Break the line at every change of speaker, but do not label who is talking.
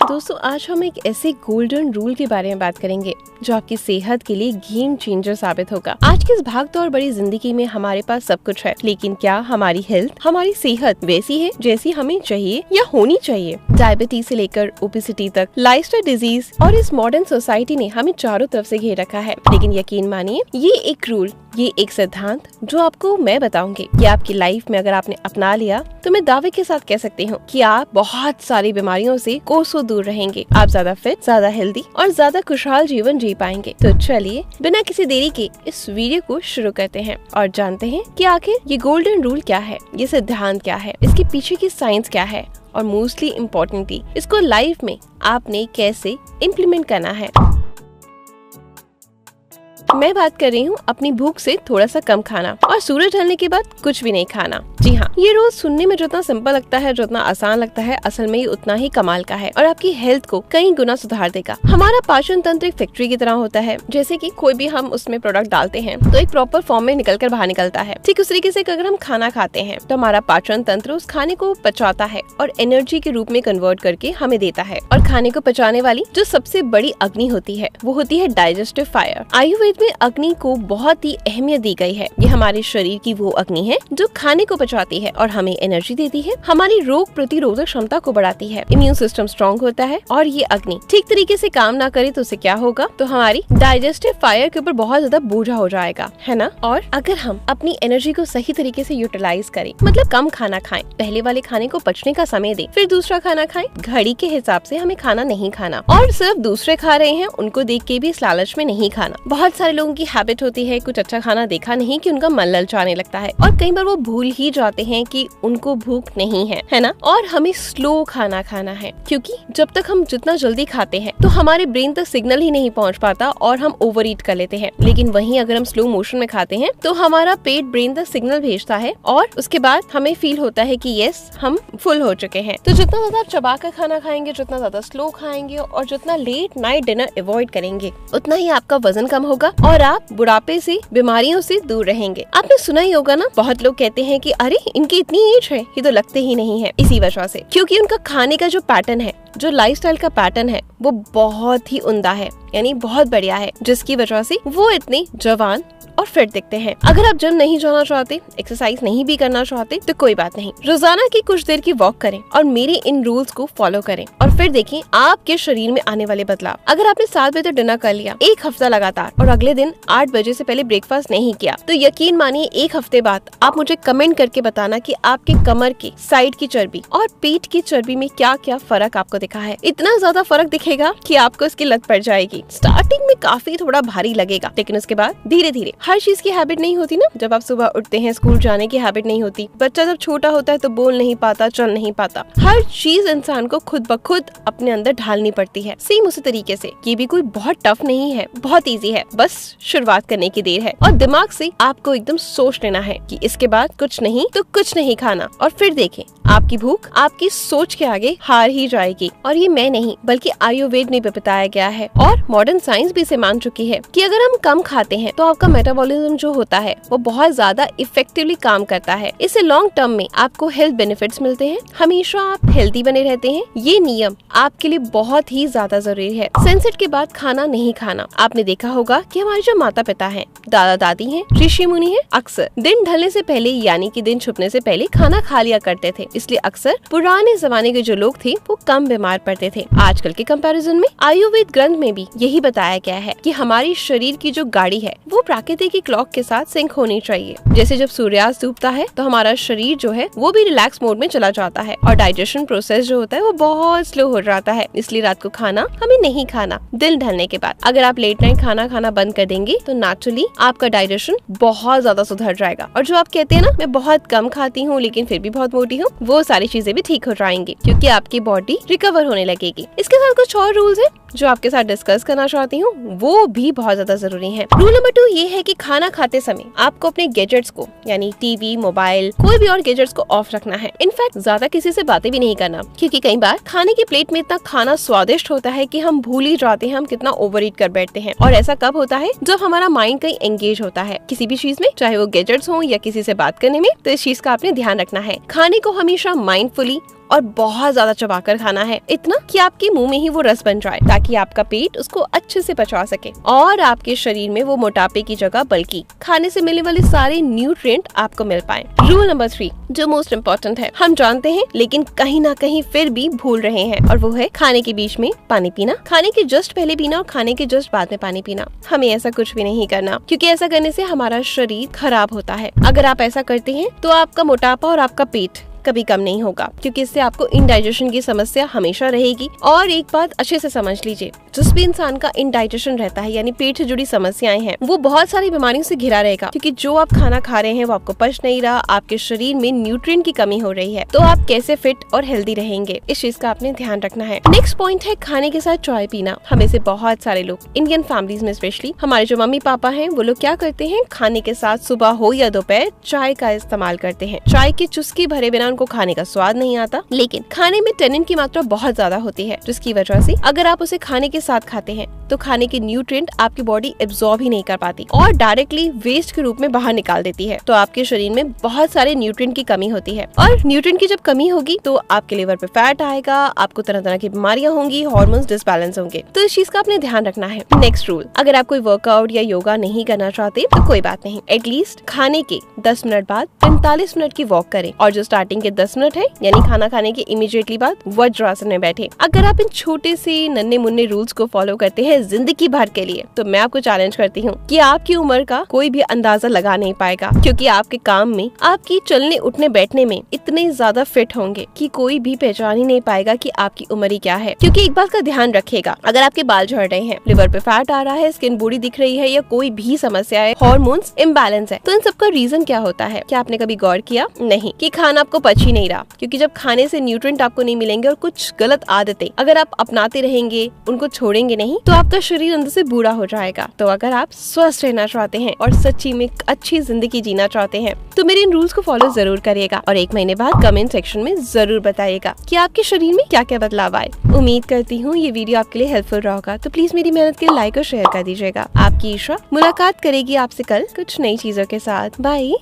दोस्तों आज हम एक ऐसे गोल्डन रूल के बारे में बात करेंगे जो आपकी सेहत के लिए गेम चेंजर साबित होगा। आज की इस भागदौड़ भरी जिंदगी में हमारे पास सब कुछ है, लेकिन क्या हमारी हेल्थ, हमारी सेहत वैसी है जैसी हमें चाहिए या होनी चाहिए? डायबिटीज से लेकर ओबेसिटी तक, लाइफस्टाइल डिजीज और इस मॉडर्न सोसाइटी ने हमें चारों तरफ से घेर रखा है। लेकिन यकीन मानिए, ये एक रूल, ये एक सिद्धांत जो आपको मैं बताऊंगी कि आपकी लाइफ में अगर आपने अपना लिया तो मैं दावे के साथ कह सकती हूँ कि आप बहुत सारी बीमारियों से कोसों दूर रहेंगे। आप ज्यादा फिट, ज्यादा हेल्दी और ज्यादा खुशहाल जीवन जी पाएंगे। तो चलिए बिना किसी देरी के इस वीडियो को शुरू करते हैं और जानते हैं कि आखिर ये गोल्डन रूल क्या है, ये सिद्धांत क्या है, इसके पीछे की साइंस क्या है और मोस्टली इम्पोर्टेंटली इसको लाइफ में आपने कैसे इम्प्लीमेंट करना है। मैं बात कर रही हूँ अपनी भूख से थोड़ा सा कम खाना और सूरज ढलने के बाद कुछ भी नहीं खाना। जी हाँ, ये रोज सुनने में जितना सिंपल लगता है, जितना आसान लगता है, असल में ये उतना ही कमाल का है और आपकी हेल्थ को कई गुना सुधार देगा। हमारा पाचन तंत्र एक फैक्ट्री की तरह होता है। जैसे कि कोई भी हम उसमें प्रोडक्ट डालते हैं तो एक प्रॉपर फॉर्म में निकल कर बाहर निकलता है। ठीक उस तरीके से अगर हम खाना खाते हैं तो हमारा पाचन तंत्र उस खाने को पचाता है और एनर्जी के रूप में कन्वर्ट करके हमें देता है। और खाने को पचाने वाली जो सबसे बड़ी अग्नि होती है वो होती है डाइजेस्टिव फायर। आयुर्वेद में अग्नि को बहुत ही अहमियत दी गई है। ये हमारे शरीर की वो अग्नि है जो खाने को पचाती है और हमें एनर्जी देती है, हमारी रोग प्रतिरोधक क्षमता को बढ़ाती है, इम्यून सिस्टम स्ट्रॉन्ग होता है। और ये अग्नि ठीक तरीके से काम ना करे तो उससे क्या होगा, तो हमारी डाइजेस्टिव फायर के ऊपर बहुत ज्यादा बोझा हो जाएगा, है ना। और अगर हम अपनी एनर्जी को सही तरीके से यूटिलाइज करें, मतलब कम खाना खाएं, पहले वाले खाने को पचने का समय दें, फिर दूसरा खाना खाएं, घड़ी के हिसाब से हमें खाना नहीं खाना और सिर्फ दूसरे खा रहे हैं उनको देख के भी इस लालच में नहीं खाना। बहुत सारे लोगों की हैबिट होती है कुछ अच्छा खाना देखा नहीं कि उनका मन ललचाने लगता है और कई बार वो भूल ही जाते हैं कि उनको भूख नहीं है ना। और हमें स्लो खाना खाना है, क्योंकि जब तक हम जितना जल्दी खाते हैं तो हमारे ब्रेन तक सिग्नल ही नहीं पहुंच पाता और हम ओवर ईट कर लेते हैं। लेकिन वहीं अगर हम स्लो मोशन में खाते हैं तो हमारा पेट ब्रेन तक सिग्नल भेजता है और उसके बाद हमें फील होता है कि यस, हम फुल हो चुके हैं। तो जितना ज्यादा चबा कर खाना खाएंगे, जितना ज्यादा स्लो खाएंगे और जितना लेट नाइट डिनर अवॉइड करेंगे, उतना ही आपका वजन कम होगा और आप बुढ़ापे से, बीमारियों से दूर रहेंगे। आपने सुना ही होगा ना, बहुत लोग कहते हैं कि अरे इनकी इतनी एज है, ये तो लगते ही नहीं है। इसी वजह से, क्योंकि उनका खाने का जो पैटर्न है, जो लाइफस्टाइल का पैटर्न है, वो बहुत ही उम्दा है, यानी बहुत बढ़िया है, जिसकी वजह से वो इतने जवान और फिट दिखते हैं। अगर आप जिम नहीं जाना चाहते, एक्सरसाइज नहीं भी करना चाहते तो कोई बात नहीं, रोजाना की कुछ देर की वॉक करें और मेरे इन रूल्स को फॉलो करें और फिर देखें आपके शरीर में आने वाले बदलाव। अगर आपने 7 बजे तक डिनर कर लिया एक हफ्ता लगातार और अगले दिन 8 बजे से पहले ब्रेकफास्ट नहीं किया, तो यकीन मानिए एक हफ्ते बाद आप मुझे कमेंट करके बताना कि आपके कमर की साइड की चर्बी और पेट की चर्बी में क्या क्या फर्क आपको दिखा है। इतना ज्यादा फर्क दिखेगा कि आपको इसकी लत पड़ जाएगी। स्टार्टिंग में काफी थोड़ा भारी लगेगा, लेकिन उसके बाद धीरे धीरे, हर चीज की हैबिट नहीं होती ना। जब आप सुबह उठते हैं, स्कूल जाने की हैबिट नहीं होती, बच्चा जब छोटा होता है तो बोल नहीं पाता, चल नहीं पाता, हर चीज इंसान को खुद ब खुद अपने अंदर ढालनी पड़ती है। सेम उसी तरीके से ये भी कोई बहुत टफ नहीं है, बहुत इजी है, बस शुरुआत करने की देर है और दिमाग से आपको एकदम सोच लेना है कि इसके बाद कुछ नहीं तो कुछ नहीं खाना और फिर देखें आपकी भूख आपकी सोच के आगे हार ही जाएगी। और ये मैं नहीं बल्कि आयुर्वेद में भी बताया गया है और मॉडर्न साइंस भी इसे मान चुकी है कि अगर हम कम खाते हैं तो आपका मेटाबॉलिज्म जो होता है वो बहुत ज्यादा इफेक्टिवली काम करता है। इससे लॉन्ग टर्म में आपको हेल्थ बेनिफिट्स मिलते हैं, हमेशा आप हेल्दी बने रहते हैं। ये नियम आपके लिए बहुत ही ज्यादा जरूरी है। सनसेट के बाद खाना नहीं खाना। आपने देखा होगा कि हमारे जो माता पिता हैं, दादा दादी हैं, ऋषि मुनि हैं, अक्सर दिन ढलने से पहले यानी कि दिन छुपने से पहले खाना खा लिया करते थे। इसलिए अक्सर पुराने जमाने के जो लोग थे वो कम बीमार पड़ते थे। आजकल के कंपैरिजन में आयुर्वेद ग्रंथ में भी यही बताया गया है कि हमारी शरीर की जो गाड़ी है वो प्रकृति की क्लॉक के साथ सिंक होनी चाहिए। जैसे जब सूर्यास्त डूबता है तो हमारा शरीर जो है वो भी रिलैक्स मोड में चला जाता है और डाइजेशन प्रोसेस जो होता है वो बहुत स्लो हो जाता है। इसलिए रात को खाना हमें नहीं खाना दिन ढलने के बाद। अगर आप लेट नाइट खाना खाना बंद कर देंगे तो नेचुरली आपका डाइजेशन बहुत ज्यादा सुधर जाएगा और जो आप कहते हैं ना, मैं बहुत कम खाती हूँ लेकिन फिर भी बहुत मोटी हूँ, वो सारी चीजें भी ठीक हो जाएंगी क्योंकि आपकी बॉडी रिकवर होने लगेगी। इसके साथ कुछ और रूल्स हैं जो आपके साथ डिस्कस करना चाहती हूँ, वो भी बहुत ज्यादा जरूरी है। रूल नंबर 2 ये है कि खाना खाते समय आपको अपने गैजेट्स को, यानी टीवी, मोबाइल, कोई भी और गैजेट्स को ऑफ रखना है। इनफैक्ट ज्यादा किसी से बातें भी नहीं करना, क्योंकि कई बार खाने की प्लेट में इतना खाना स्वादिष्ट होता है कि हम भूल ही जाते हैं हम कितना ओवर ईट कर बैठते हैं। और ऐसा कब होता है, जब हमारा माइंड कहीं एंगेज होता है किसी भी चीज में, चाहे वो गैजेट्स हो या किसी से बात करने में। तो इस चीज का आपने ध्यान रखना है। खाने को हमेशा माइंडफुली और बहुत ज्यादा चबाकर खाना है, इतना कि आपके मुंह में ही वो रस बन जाए, ताकि आपका पेट उसको अच्छे से पचा सके और आपके शरीर में वो मोटापे की जगह बल्कि खाने से मिलने वाले सारे न्यूट्रिएंट आपको मिल पाए। रूल नंबर 3 जो मोस्ट इम्पोर्टेंट है, हम जानते हैं लेकिन कहीं ना कहीं फिर भी भूल रहे हैं, और वो है खाने के बीच में पानी पीना। खाने के जस्ट पहले पीना और खाने के जस्ट बाद में पानी पीना। हमें ऐसा कुछ भी नहीं करना, क्योंकि ऐसा करने से हमारा शरीर खराब होता है। अगर आप ऐसा करते हैं तो आपका मोटापा और आपका पेट कभी कम नहीं होगा, क्योंकि इससे आपको इंडाइजेशन की समस्या हमेशा रहेगी। और एक बात अच्छे से समझ लीजिए, जिस भी इंसान का इंडाइजेशन रहता है यानी पेट से जुड़ी समस्याएं हैं, वो बहुत सारी बीमारियों से घिरा रहेगा, क्योंकि जो आप खाना खा रहे हैं वो आपको पच नहीं रहा, आपके शरीर में न्यूट्रिएंट की कमी हो रही है। तो आप कैसे फिट और हेल्दी रहेंगे, इस चीज का आपने ध्यान रखना है। नेक्स्ट पॉइंट है खाने के साथ चाय पीना। हमें से बहुत सारे लोग, इंडियन फैमिलीज में स्पेशली हमारे जो मम्मी पापा हैं, वो लोग क्या करते हैं, खाने के साथ सुबह हो या दोपहर चाय का इस्तेमाल करते हैं। चाय की चुस्की भरे बिना उनको खाने का स्वाद नहीं आता, लेकिन खाने में टेनिन की मात्रा बहुत ज्यादा होती है, जिसकी वजह से अगर आप उसे खाने के साथ खाते हैं तो खाने के न्यूट्रिएंट आपकी बॉडी एब्जॉर्ब ही नहीं कर पाती और डायरेक्टली वेस्ट के रूप में बाहर निकाल देती है। तो आपके शरीर में बहुत सारे न्यूट्रिएंट की कमी होती है, और न्यूट्रिएंट की जब कमी होगी तो आपके लिवर पे फैट आएगा, आपको तरह तरह की बीमारियां होंगी, हार्मोन्स डिसबैलेंस होंगे। तो इस चीज का आपने ध्यान रखना है। नेक्स्ट रूल, अगर आप कोई वर्कआउट या योगा नहीं करना चाहते तो कोई बात नहीं, एटलीस्ट खाने के 10 मिनट बाद 45 मिनट की वॉक करें, और जो स्टार्टिंग के 10 मिनट है यानी खाना खाने के इमीडिएटली बाद वज्रासन में बैठे। अगर आप इन छोटे से नन्हे मुन्ने रूल्स को फॉलो करते हैं जिंदगी भर के लिए, तो मैं आपको चैलेंज करती हूँ कि आपकी उम्र का कोई भी अंदाजा लगा नहीं पाएगा, क्योंकि आपके काम में, आपकी चलने उठने बैठने में इतने ज्यादा फिट होंगे कि कोई भी पहचान ही नहीं पाएगा कि आपकी उम्र ही क्या है। क्योंकि एक बात का ध्यान रखिएगा, अगर आपके बाल झड़ रहे हैं, लिवर पे फैट आ रहा है, स्किन बूढ़ी दिख रही है, या कोई भी समस्या है, हार्मोन्स इम्बैलेंस है, तो इन सबका रीजन क्या होता है? क्या आपने कभी गौर किया? नहीं, कि खाना आपको पच ही नहीं रहा। क्योंकि जब खाने से न्यूट्रिएंट आपको नहीं मिलेंगे और कुछ गलत आदतें अगर आप अपनाते रहेंगे, उनको छोड़ेंगे नहीं, तो आपका शरीर अंदर से बूढ़ा हो जाएगा। तो अगर आप स्वस्थ रहना चाहते हैं और सच्ची में अच्छी जिंदगी जीना चाहते हैं, तो मेरे इन रूल्स को फॉलो जरूर करिएगा, और 1 महीने बाद कमेंट सेक्शन में जरूर बताइएगा कि आपके शरीर में क्या क्या बदलाव आए। उम्मीद करती हूँ ये वीडियो आपके लिए हेल्पफुल रहा होगा, तो प्लीज मेरी मेहनत के लाइक और शेयर कर दीजिएगा। आपकी ईशा मुलाकात करेगी आपसे कल कुछ नई चीजों के साथ। बाय।